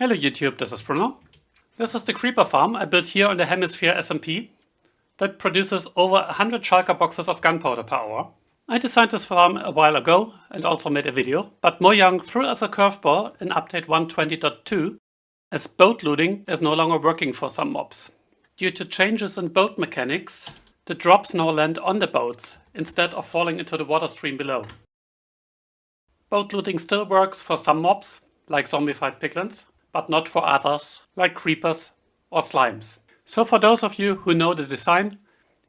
Hello YouTube, this is Bruno. This is the creeper farm I built here on the Hemisphere SMP that produces over 100 shulker boxes of gunpowder per hour. I designed this farm a while ago and also made a video, but Mojang threw us a curveball in update 1.20.2 as boat looting is no longer working for some mobs. Due to changes in boat mechanics, the drops now land on the boats instead of falling into the water stream below. Boat looting still works for some mobs, like zombified piglins, but not for others, like creepers or slimes. So for those of you who know the design,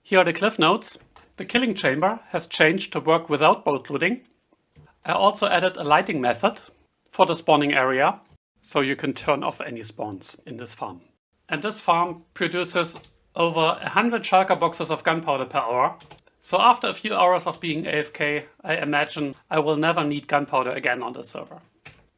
here are the cliff notes. The killing chamber has changed to work without boat looting. I also added a lighting method for the spawning area, so you can turn off any spawns in this farm. And this farm produces over 100 shulker boxes of gunpowder per hour. So after a few hours of being AFK, I imagine I will never need gunpowder again on the server.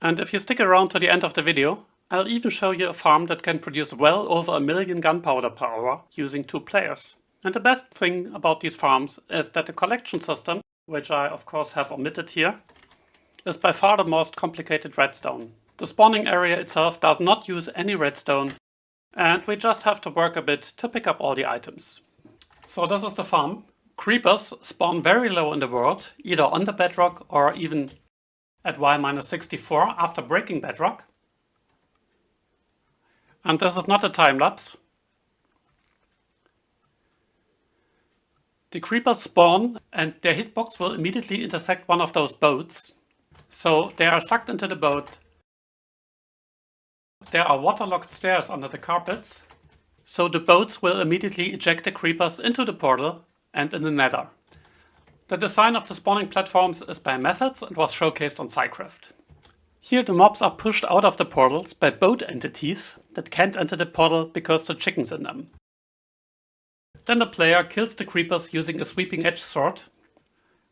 And if you stick around to the end of the video, I'll even show you a farm that can produce well over 1 million gunpowder per hour using 2 players. And the best thing about these farms is that the collection system, which I of course have omitted here, is by far the most complicated redstone. The spawning area itself does not use any redstone, and we just have to work a bit to pick up all the items. So this is the farm. Creepers spawn very low in the world, either on the bedrock or even at Y-64 after breaking bedrock. And this is not a time lapse. The creepers spawn and their hitbox will immediately intersect one of those boats. So they are sucked into the boat. There are waterlogged stairs under the carpets. So the boats will immediately eject the creepers into the portal and in the nether. The design of the spawning platforms is by Methodzz and was showcased on SciCraft. Here the mobs are pushed out of the portals by boat entities that can't enter the portal because the chicken's in them. Then the player kills the creepers using a sweeping edge sword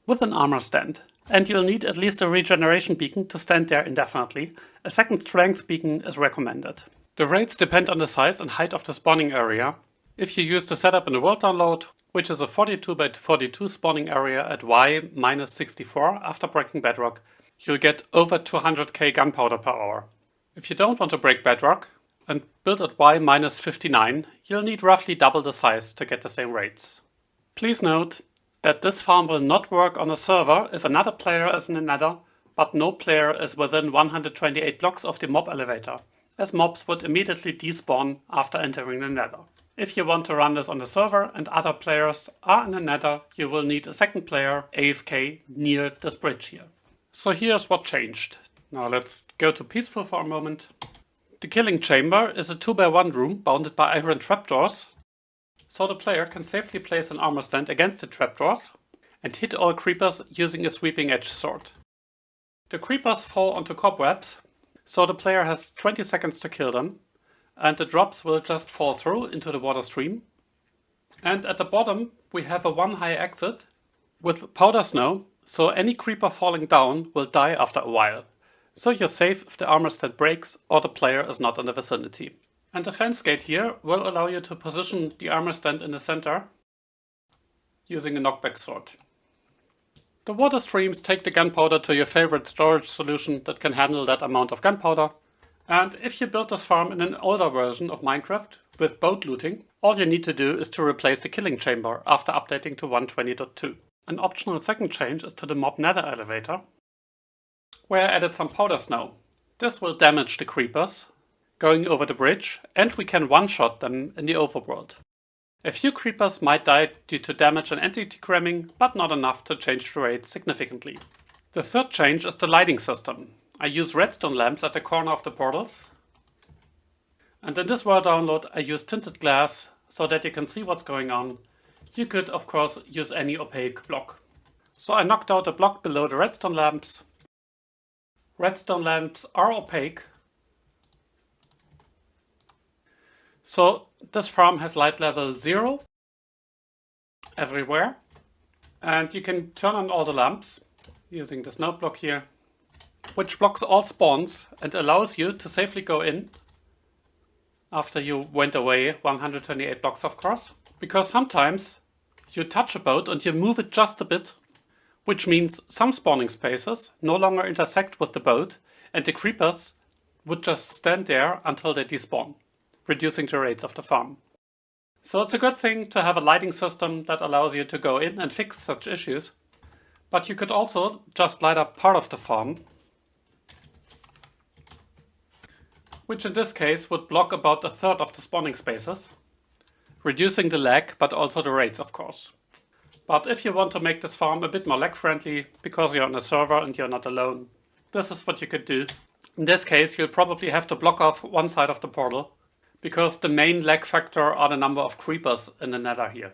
with an armor stand. And you'll need at least a regeneration beacon to stand there indefinitely. A second strength beacon is recommended. The rates depend on the size and height of the spawning area. If you use the setup in the world download, which is a 42 by 42 spawning area at Y-64 after breaking bedrock, you'll get over 200k gunpowder per hour. If you don't want to break bedrock and build at Y-59, you'll need roughly double the size to get the same rates. Please note that this farm will not work on a server if another player is in the nether, but no player is within 128 blocks of the mob elevator, as mobs would immediately despawn after entering the nether. If you want to run this on the server and other players are in the nether, you will need a second player AFK near this bridge here. So here's what changed. Now let's go to peaceful for a moment. The killing chamber is a 2x1 room bounded by iron trapdoors, so the player can safely place an armor stand against the trapdoors and hit all creepers using a sweeping edge sword. The creepers fall onto cobwebs, so the player has 20 seconds to kill them, and the drops will just fall through into the water stream. And at the bottom we have a 1 high exit with powder snow, so any creeper falling down will die after a while. So you're safe if the armor stand breaks or the player is not in the vicinity. And the fence gate here will allow you to position the armor stand in the center using a knockback sword. The water streams take the gunpowder to your favorite storage solution that can handle that amount of gunpowder. And if you build this farm in an older version of Minecraft with boat looting, all you need to do is to replace the killing chamber after updating to 1.20.2. An optional second change is to the mob nether elevator, where I added some powder snow. This will damage the creepers going over the bridge, and we can one-shot them in the overworld. A few creepers might die due to damage and entity cramming, but not enough to change the rate significantly. The third change is the lighting system. I use redstone lamps at the corner of the portals. And in this world download I use tinted glass so that you can see what's going on. You could of course use any opaque block. So I knocked out a block below the redstone lamps. Redstone lamps are opaque. So this farm has light level 0 everywhere. And you can turn on all the lamps using this node block here, which blocks all spawns and allows you to safely go in after you went away 128 blocks of course. Because sometimes you touch a boat and you move it just a bit, which means some spawning spaces no longer intersect with the boat and the creepers would just stand there until they despawn, reducing the rates of the farm. So it's a good thing to have a lighting system that allows you to go in and fix such issues. But you could also just light up part of the farm, which in this case would block about a third of the spawning spaces, reducing the lag, but also the rates, of course. But if you want to make this farm a bit more lag friendly, because you're on a server and you're not alone, this is what you could do. In this case, you'll probably have to block off one side of the portal, because the main lag factor are the number of creepers in the nether here.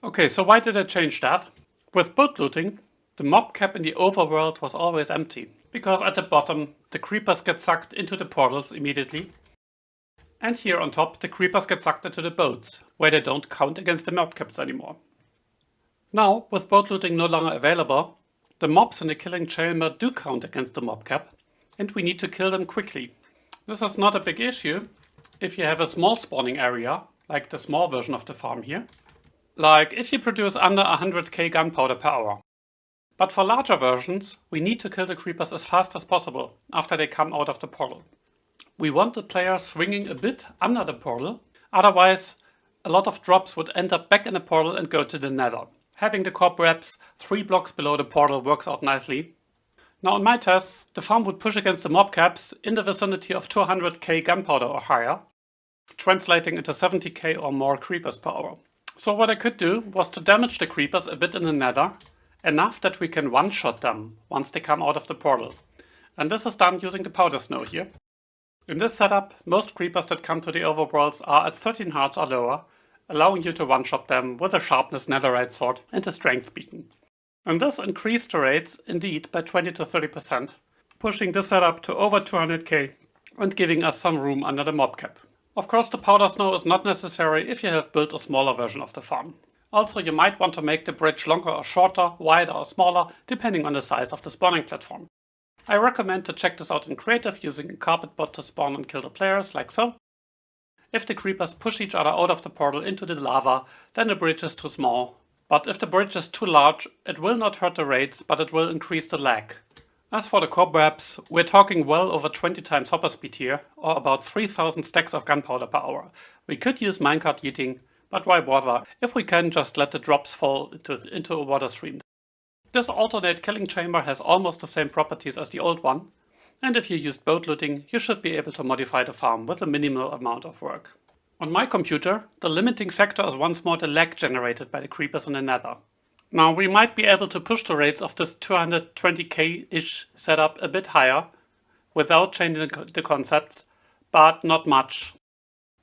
Okay, so why did I change that? With build looting, the mob cap in the overworld was always empty, because at the bottom the creepers get sucked into the portals immediately, and here on top the creepers get sucked into the boats, where they don't count against the mob caps anymore. Now, with boat looting no longer available, the mobs in the killing chamber do count against the mob cap, and we need to kill them quickly. This is not a big issue if you have a small spawning area, like the small version of the farm here. Like if you produce under 100k gunpowder per hour. But for larger versions, we need to kill the creepers as fast as possible after they come out of the portal. We want the player swinging a bit under the portal, otherwise a lot of drops would end up back in the portal and go to the nether. Having the cobwebs 3 blocks below the portal works out nicely. Now in my tests, the farm would push against the mob caps in the vicinity of 200k gunpowder or higher, translating into 70k or more creepers per hour. So what I could do was to damage the creepers a bit in the nether, enough that we can one-shot them once they come out of the portal. And this is done using the powder snow here. In this setup, most creepers that come to the overworlds are at 13 hearts or lower, allowing you to one-shot them with a sharpness netherite sword and a strength beacon. And this increased the rates indeed by 20 to 30%, pushing this setup to over 200k and giving us some room under the mob cap. Of course, the powder snow is not necessary if you have built a smaller version of the farm. Also, you might want to make the bridge longer or shorter, wider or smaller, depending on the size of the spawning platform. I recommend to check this out in creative using a carpet bot to spawn and kill the players, like so. If the creepers push each other out of the portal into the lava, then the bridge is too small. But if the bridge is too large, it will not hurt the rates, but it will increase the lag. As for the cobwebs, we're talking well over 20 times hopper speed here, or about 3000 stacks of gunpowder per hour. We could use minecart yeeting, but why bother if we can just let the drops fall into a water stream. This alternate killing chamber has almost the same properties as the old one, and if you used boat looting, you should be able to modify the farm with a minimal amount of work. On my computer, the limiting factor is once more the lag generated by the creepers in the nether. Now we might be able to push the rates of this 220k-ish setup a bit higher, without changing the concepts, but not much.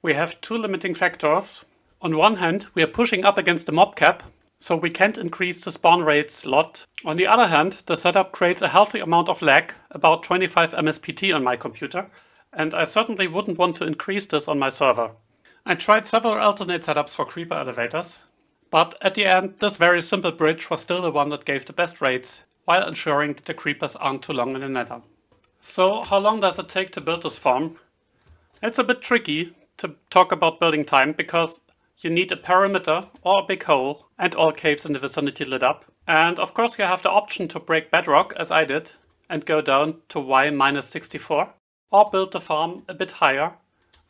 We have two limiting factors. On one hand, we are pushing up against the mob cap, so we can't increase the spawn rates a lot. On the other hand, the setup creates a healthy amount of lag, about 25 MSPT on my computer, and I certainly wouldn't want to increase this on my server. I tried several alternate setups for creeper elevators, but at the end, this very simple bridge was still the one that gave the best rates, while ensuring that the creepers aren't too long in the nether. So how long does it take to build this farm? It's a bit tricky to talk about building time, because you need a perimeter or a big hole and all caves in the vicinity lit up. And of course you have the option to break bedrock, as I did, and go down to Y-64, or build the farm a bit higher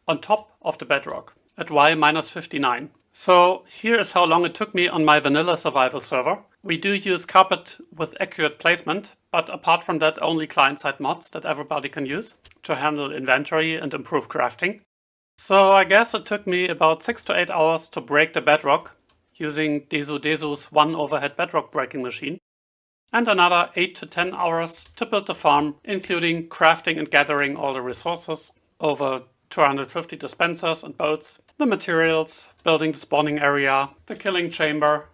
on top of the bedrock at Y-59. So here is how long it took me on my vanilla survival server. We do use carpet with accurate placement, but apart from that only client-side mods that everybody can use to handle inventory and improve crafting. So I guess it took me about 6 to 8 hours to break the bedrock using Desu's one overhead bedrock breaking machine, and another 8 to 10 hours to build the farm, including crafting and gathering all the resources, over 250 dispensers and boats, the materials, building the spawning area, the killing chamber,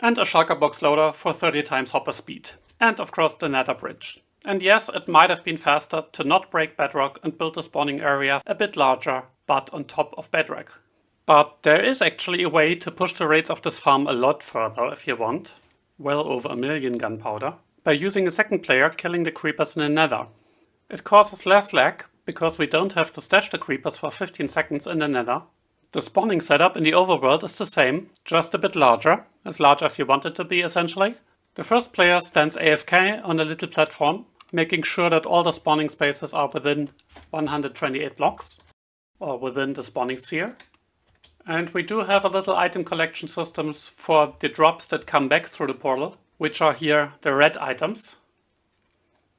and a shulker box loader for 30 times hopper speed, and of course the nether bridge. And yes, it might have been faster to not break bedrock and build the spawning area a bit larger, but on top of bedrock. But there is actually a way to push the rates of this farm a lot further if you want, well over 1 million gunpowder, by using a second player killing the creepers in the nether. It causes less lag, because we don't have to stash the creepers for 15 seconds in the nether. The spawning setup in the overworld is the same, just a bit larger, as large as you want it to be essentially. The first player stands AFK on a little platform, making sure that all the spawning spaces are within 128 blocks, or within the spawning sphere. And we do have a little item collection systems for the drops that come back through the portal, which are here the red items.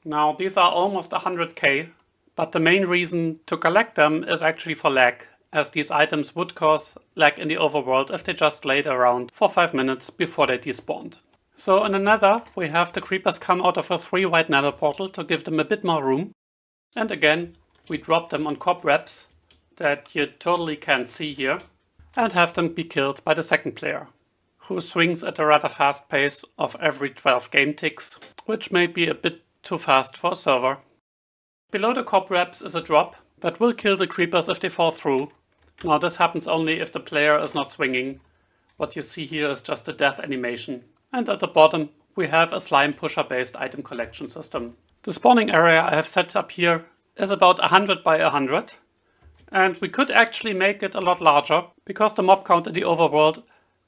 Now these are almost 100k, but the main reason to collect them is actually for lag, as these items would cause lag in the overworld if they just laid around for 5 minutes before they despawned. So in the nether we have the creepers come out of a 3 white nether portal to give them a bit more room. And again we drop them on cobwebs that you totally can't see here and have them be killed by the second player, who swings at a rather fast pace of every 12 game ticks, which may be a bit too fast for a server. Below the cobwebs is a drop that will kill the creepers if they fall through. Now this happens only if the player is not swinging. What you see here is just a death animation. And at the bottom we have a slime pusher based item collection system. The spawning area I have set up here is about 100 by 100. And we could actually make it a lot larger, because the mob count in the overworld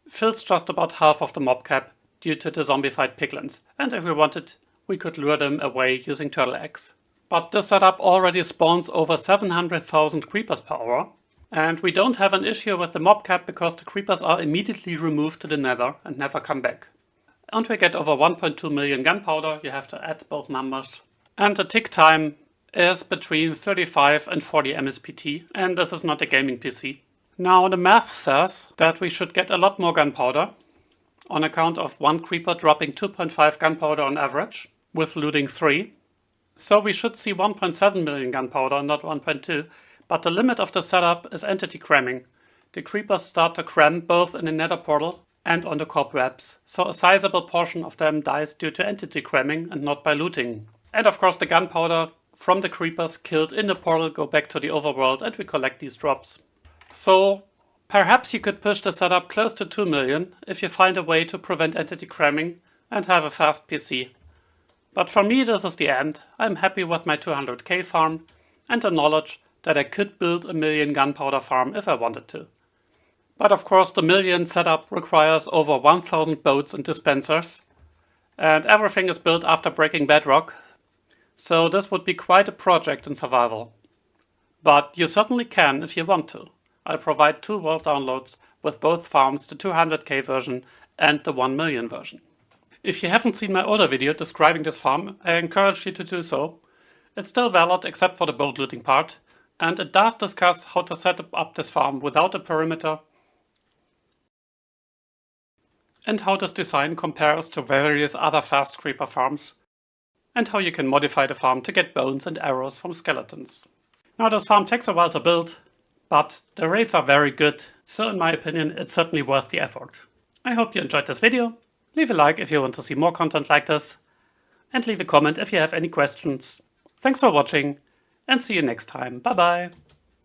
fills just about half of the mob cap due to the zombified piglins. And if we wanted, we could lure them away using turtle eggs. But this setup already spawns over 700,000 creepers per hour. And we don't have an issue with the mob cap because the creepers are immediately removed to the nether and never come back. And we get over 1.2 million gunpowder, you have to add both numbers. And the tick time is between 35 and 40 MSPT, and this is not a gaming PC. Now the math says that we should get a lot more gunpowder, on account of one creeper dropping 2.5 gunpowder on average, with looting 3. So we should see 1.7 million gunpowder, not 1.2, but the limit of the setup is entity cramming. The creepers start to cram both in the nether portal and on the cobwebs, so a sizable portion of them dies due to entity cramming and not by looting. And of course the gunpowder from the creepers killed in the portal go back to the overworld and we collect these drops. So perhaps you could push the setup close to 2 million if you find a way to prevent entity cramming and have a fast PC. But for me this is the end. I'm happy with my 200k farm and the knowledge that I could build a million gunpowder farm if I wanted to. But of course the million setup requires over 1000 boats and dispensers, and everything is built after breaking bedrock. So this would be quite a project in survival. But you certainly can if you want to. I'll provide 2 world downloads with both farms, the 200k version and the 1 million version. If you haven't seen my older video describing this farm, I encourage you to do so. It's still valid except for the boat looting part, and it does discuss how to set up this farm without a perimeter, and how this design compares to various other fast creeper farms, and how you can modify the farm to get bones and arrows from skeletons. Now this farm takes a while to build, but the rates are very good, so in my opinion it's certainly worth the effort. I hope you enjoyed this video. Leave a like if you want to see more content like this, and leave a comment if you have any questions. Thanks for watching, and see you next time. Bye bye!